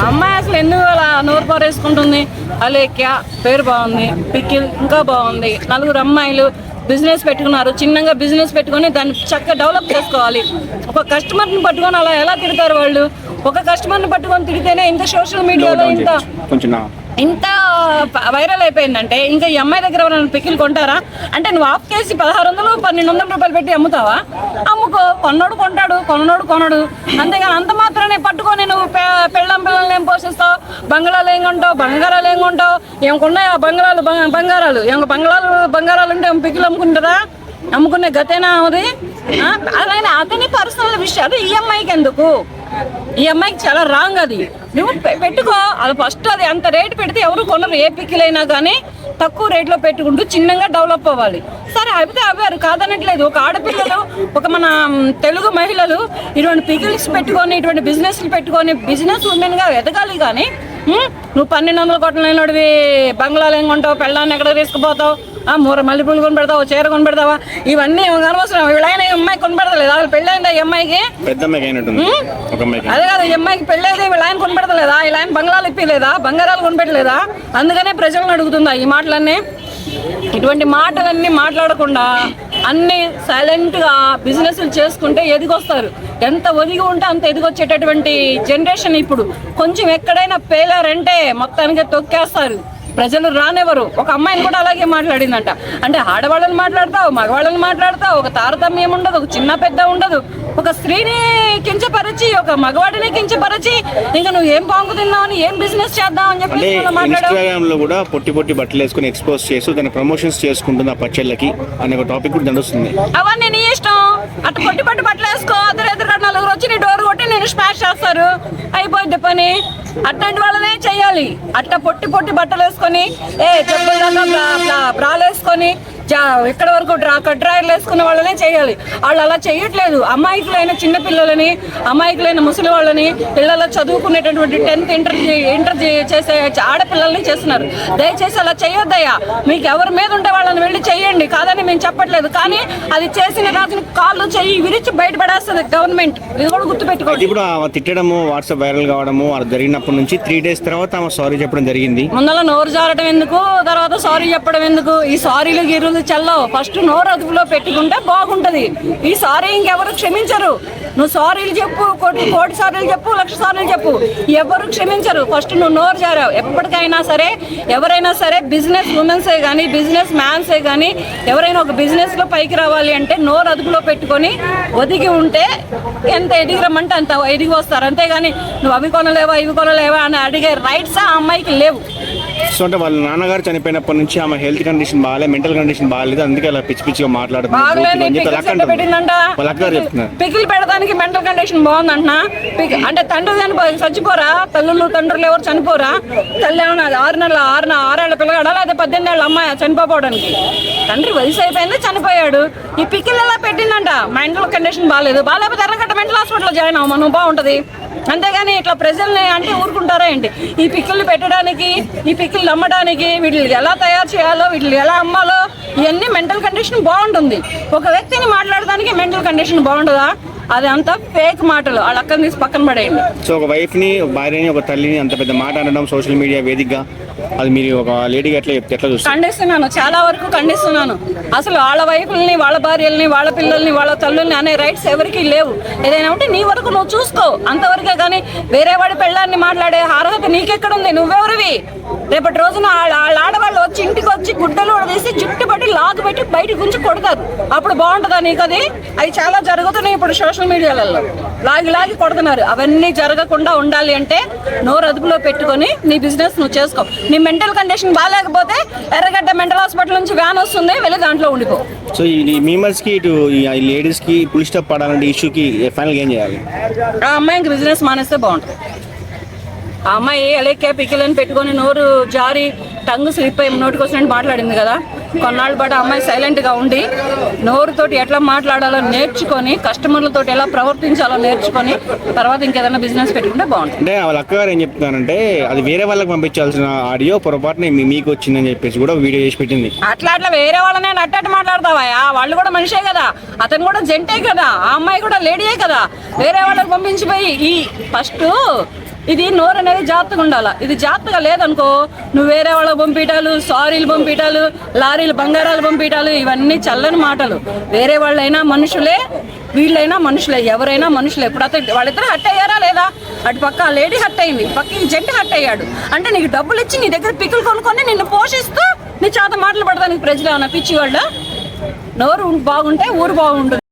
అమ్మాయి అసలు ఎందుకు అలా నోరు పారేసుకుంటుంది? అలేఖ్య పేరు బాగుంది, పికిల్ ఇంకా బాగుంది. నలుగురు అమ్మాయిలు బిజినెస్ పెట్టుకున్నారు, చిన్నగా బిజినెస్ పెట్టుకొని దాన్ని చక్కగా డెవలప్ చేసుకోవాలి. ఒక కస్టమర్ని పట్టుకొని అలా ఎలా తిడతారు వాళ్ళు? ఒక కస్టమర్ని పట్టుకొని తిడితేనే ఇంత సోషల్ మీడియాలో ఇంత వైరల్ అయిపోయిందంటే ఇంకా ఈ అమ్మాయి దగ్గర ఎవరైనా పికిల్ కొంటారా? అంటే నువ్వు హాఫ్ కేజీ 1600 1200 రూపాయలు పెట్టి అమ్ముతావా? అమ్ముకో, కొన్నోడు కొంటాడు, కొనోడు కొనడు. అంతేగాని అంత మాత్రమే పట్టుకొని నువ్వు పెళ్ళం పిల్లల్ని ఏం పోషిస్తావు? బంగాళాలు ఏం కొంటావు? బంగారాలు ఏం కొంటావు? ఏమకున్నాయి ఆ బంగారాలు బంగారాలు ఉంటే పికిల్ అమ్ముకుంటారా? అమ్ముకునే గతేనా అది? అలానే అతని పర్సనల్ విషయాలు ఈ అమ్మాయికి ఎందుకు? ఈ అమ్మాయికి చాలా రాంగ్. అది నువ్వు పెట్టుకో, అది ఫస్ట్. అది అంత రేటు పెడితే ఎవరు కొనరు. ఏ పికిలైనా కానీ తక్కువ రేట్లో పెట్టుకుంటూ చిన్నగా డెవలప్ అవ్వాలి. సరే అయితే అవ్వారు, కాదనట్లేదు. ఒక ఆడపిల్లలు, ఒక మన తెలుగు మహిళలు ఇటువంటి పికిల్స్ పెట్టుకొని, ఇటువంటి బిజినెస్లు పెట్టుకొని బిజినెస్ ఉమెన్గా ఎదగాలి. కానీ నువ్వు 1200 కొట్టలేనోడివి బంగ్లాలు ఏం కొంటావు? పెళ్ళాన్ని ఎక్కడ తీసుకుపోతావు? మూర మల్లెపూలు కొని పెడతావు, చీర కొని పెడతావా? ఇవన్నీ అనవసరం. వీళ్ళైనా ఈ అమ్మాయి కొని పెడతలేదు. వాళ్ళు పెళ్ళైందా ఈ అమ్మాయికి? అదే కాదు, ఈ అమ్మాయికి పెళ్ళైతే వీళ్ళ ఆయన కొని పెడతలేదా? వీళ్ళ ఆయన బంగ్లాలు ఇప్పలేదా? బంగారాలు కొని పెట్టలేదా? అందుకనే ప్రజలను అడుగుతుందా ఈ మాటలన్నీ? ఇటువంటి మాటలన్నీ మాట్లాడకుండా అన్ని సైలెంట్గా బిజినెస్లు చేసుకుంటే ఎదిగొస్తారు. ఎంత ఒదిగి ఉంటే అంత ఎదిగొచ్చేటటువంటి జనరేషన్ ఇప్పుడు. కొంచెం ఎక్కడైనా పేలారంటే మొత్తానికి తొక్కేస్తారు, ప్రజలు రానివ్వరు. ఒక అమ్మాయిని కూడా అలాగే మాట్లాడిందంట. అంటే ఆడవాళ్ళని మాట్లాడతావు, మగవాళ్ళని మాట్లాడతావు, ఒక తారతమ్యం ఉండదు, ఒక చిన్న పెద్ద ఉండదు. ఒక స్త్రీని కించపరిచి, ఒక మగవాడిని కించపరిచి ఇంకా నువ్వు ఏం పాంగు తిన్నావని, ఏం బిజినెస్ చేద్దాం అని చెప్పి ఇన్స్టాగ్రామ్ లో కూడా పొట్టి బట్టలు వేసుకుని ఎక్స్పోజ్ చేస్తూ దాన్ని ప్రమోషన్స్ చేసుకుంటుంది ఆ పచ్చళ్ళకి అనే ఒక టాపిక్ కూడా నడుస్తుంది. అవన్నీ నీ ఇష్టం. అటు పొట్టి బట్టలు వేసుకో, ఎదురుగా నలుగురు వచ్చి నీ డోర్ కొట్టి నేను స్మాష్ చేస్తారు, అయిపోద్ది పని. అట్లాంటి వాళ్ళనే చెయ్యాలి. అట్ట పొట్టి బట్టలు వేసుకొని, బ్రాలు వేసుకొని, ఇక్కడ వరకు డ్రాయర్లు వేసుకునే వాళ్ళనే చేయాలి. వాళ్ళు అలా చేయట్లేదు. అమాయకులైన చిన్నపిల్లలని, అమాయకులైన ముసలి వాళ్ళని, పిల్లలు చదువుకునేటటువంటి 10th ఇంటర్ చేసే ఆడపిల్లల్ని చేస్తున్నారు. దయచేసి అలా చేయొద్దయ్యా. మీకు ఎవరి మీద ఉంటే వాళ్ళని వెళ్ళి చెయ్యండి, కాదని మేము చెప్పట్లేదు. కానీ అది చేసిన రాజుని కాళ్ళు చెయ్యి విరిచి బయటపడేస్తుంది గవర్నమెంట్. ఇది కూడా గుర్తుపెట్టుకోండి. ఇప్పుడు వాట్సాప్ వైరల్ కావడము జరిగినప్పటి నుంచి 3 days తర్వాత ఆమె సారీ చెప్పడం జరిగింది. ముందర నోరు జారడం ఎందుకు, తర్వాత సారీ చెప్పడం ఎందుకు? ఈ సారీలు గిరులు చల్లవు. ఫస్ట్ నోరు అదుపులో పెట్టుకుంటే బాగుంటది. ఈ సారీ ఇంకెవరు క్షమించరు. నువ్వు సారీలు చెప్పు, కోటి సారీలు చెప్పు, 1,00,000 సారీలు చెప్పు, ఎవరు క్షమించరు. ఫస్ట్ నువ్వు నోరు జారావు. ఎప్పటికైనా సరే ఎవరైనా సరే బిజినెస్ ఉమెన్సే కానీ, బిజినెస్ మ్యాన్సే కానీ ఎవరైనా ఒక బిజినెస్ లో పైకి రావాలి అంటే నోరు అదుపులో పెట్టుకొని ఒదిగి ఉంటే ఎంత ఎదిగిరమ్మంటే అంత ఎదిగి వస్తారు. అంతేగాని నువ్వు అవి కొనలేవా ఇవి కొనలేవా అని అడిగే రైట్స్ ఆ అమ్మాయికి లేవు. సో అంటే వాళ్ళ నాన్నగారు చనిపోయినప్పటి నుంచి ఆమె హెల్త్ కండిషన్ బాగాలేదు, మెంటల్ కండిషన్ బాగాలేదు, అందుకే అలా పిచ్చిగా మాట్లాడుతుంది. పికిల్ పెడతానికి మెంటల్ కండిషన్ బాగుందంటున్నా. అంటే తండ్రి చచ్చిపోరా? తండ్రులు ఎవరు చనిపోరా? తల్లి ఏమన్నా 6 ఏళ్ల పిల్లగాడా లేదా 18 ఏళ్ళ అమ్మాయి చనిపోవడానికి? తండ్రి వయసు అయిపోయింది, చనిపోయాడు. ఈ పికిల్ ఎలా పెట్టిందంట? మెంటల్ కండిషన్ బాగాలేకపోతే ఎర్రగడ్డ మెంటల్ హాస్పిటల్లో జాయిన్ అవ్వమా, నువ్వు బాగుంటది. అంతేగాని ఇట్లా ప్రజల్ని అంటే ఊరుకుంటారా ఏంటి? ఈ పికిల్ పెట్టడానికి, ఈ పికిల్ నమ్మడానికి, వీటిని ఎలా తయారు చేయాలో, వీటిని ఎలా అమ్మాలో, ఇవన్నీ మెంటల్ కండిషన్ బాగుంటుంది. ఒక వ్యక్తిని మాట్లాడడానికి మెంటల్ కండిషన్ బాగుంటుందా? అది అంతా ఫేక్ మాటలు. వాళ్ళ అక్కని తీసి పక్కన పడేయండి. సో ఒక వైఫ్ని, భార్యని, ఒక తల్లిని అంత పెద్ద మాట అనడం సోషల్ మీడియా వేదికగా, అది మీరు ఒక లేడీగా ఎట్లా చూస్తారు? ఖండిస్తున్నాను, చాలా వరకు ఖండిస్తున్నాను. అసలు వాళ్ళ వైఫ్ని, వాళ్ళ భార్యల్ని, వాళ్ళ పిల్లల్ని, వాళ్ళ తల్లుల్ని అనే రైట్స్ ఎవరికి లేవు. ఏదైనా ఉంటే నీ వరకు నువ్వు చూసుకో, అంతవరకే. కానీ వేరే వాడి పెళ్ళాన్ని మాట్లాడే అర్హత నీకెక్కడుంది? నువ్వెవరివి? రేపటి రోజున వాళ్ళ ఆడవాళ్ళు వచ్చి ఇంటికి వచ్చి గుడ్డలు తీసి జుట్టు పట్టి లాగు పెట్టి బయట గుంచి కొడతారు. అప్పుడు బాగుంటుందా నీకు? అది చాలా జరుగుతున్నాయి ఇప్పుడు సోషల్ మీడియాలలో. లాగి కొడుతున్నారు. అవన్నీ జరగకుండా ఉండాలి అంటే నోరు అదుపులో పెట్టుకొని నీ బిజినెస్ నువ్వు చేసుకో. నీ మెంటల్ కండిషన్ బాగాలేకపోతే ఎర్రగడ్డ మెంటల్ హాస్పిటల్ నుంచి వ్యాన్ వస్తుంది, వెళ్ళి దాంట్లో ఉండిపో. సో ఈ మీమర్స్కి, ఇటు ఈ లేడీస్కి ఫుల్ స్టాప్ పడాలంటే ఇష్యూకి ఫైనల్గా ఏం చేయాలి? ఆ అమ్మాయికి బిజినెస్ మానేస్తే బాగుంటుంది. ఆ అమ్మాయి అలేఖ్య పికిల్ అని పెట్టుకొని నోరు జారి టంగు స్లిప్ అయ్యి నోటికి వచ్చినట్టు మాట్లాడింది కదా. కొన్నాళ్ళ పాటు అమ్మాయి సైలెంట్గా ఉండి నోరుతోటి ఎట్లా మాట్లాడాలో నేర్చుకొని, కస్టమర్లతో ఎలా ప్రవర్తించాలో నేర్చుకొని తర్వాత ఇంకేదైనా బిజినెస్ పెట్టుకుంటే బాగుంటుంది. అంటే వాళ్ళ అక్కగారు ఏం చెప్తున్నారంటే అది వేరే వాళ్ళకి పంపించాల్సిన ఆడియో పొరపాటున మీకు వచ్చిందని చెప్పేసి కూడా వీడియో చేసి పెట్టింది. అట్లా వేరే వాళ్ళనే అట్టట్టు మాట్లాడతావా? వాళ్ళు కూడా మనిషే కదా, అతను కూడా జంటే కదా, ఆ అమ్మాయి కూడా లేడీయే కదా. వేరే వాళ్ళకి పంపించిపోయి ఈ ఫస్ట్ ఇది నోరు అనేది జాగ్రత్తగా ఉండాలా. ఇది జాగ్రత్తగా లేదనుకో నువ్వు వేరే వాళ్ళకి పంపించాలు, సారీలు పంపించాలు, లారీలు బంగారాలు పంపించాలు, ఇవన్నీ చల్లని మాటలు. వేరే వాళ్ళైనా మనుషులే, వీళ్ళైనా మనుషులే, ఎవరైనా మనుషులే. ఇప్పుడు అతను వాళ్ళిద్దరు హట్ అయ్యారా లేదా? అటు పక్క ఆ లేడీ హట్ అయింది, పక్క ఈ జంట హట్ అయ్యాడు. అంటే నీకు డబ్బులు ఇచ్చి నీ దగ్గర పిక్కులు కొనుక్కొని నిన్ను పోషిస్తూ నీ చేత మాటలు పడతానికి ప్రజలు ఏమన్నా పిచ్చి వాళ్ళ? నోరు బాగుంటే ఊరు బాగుంటుంది.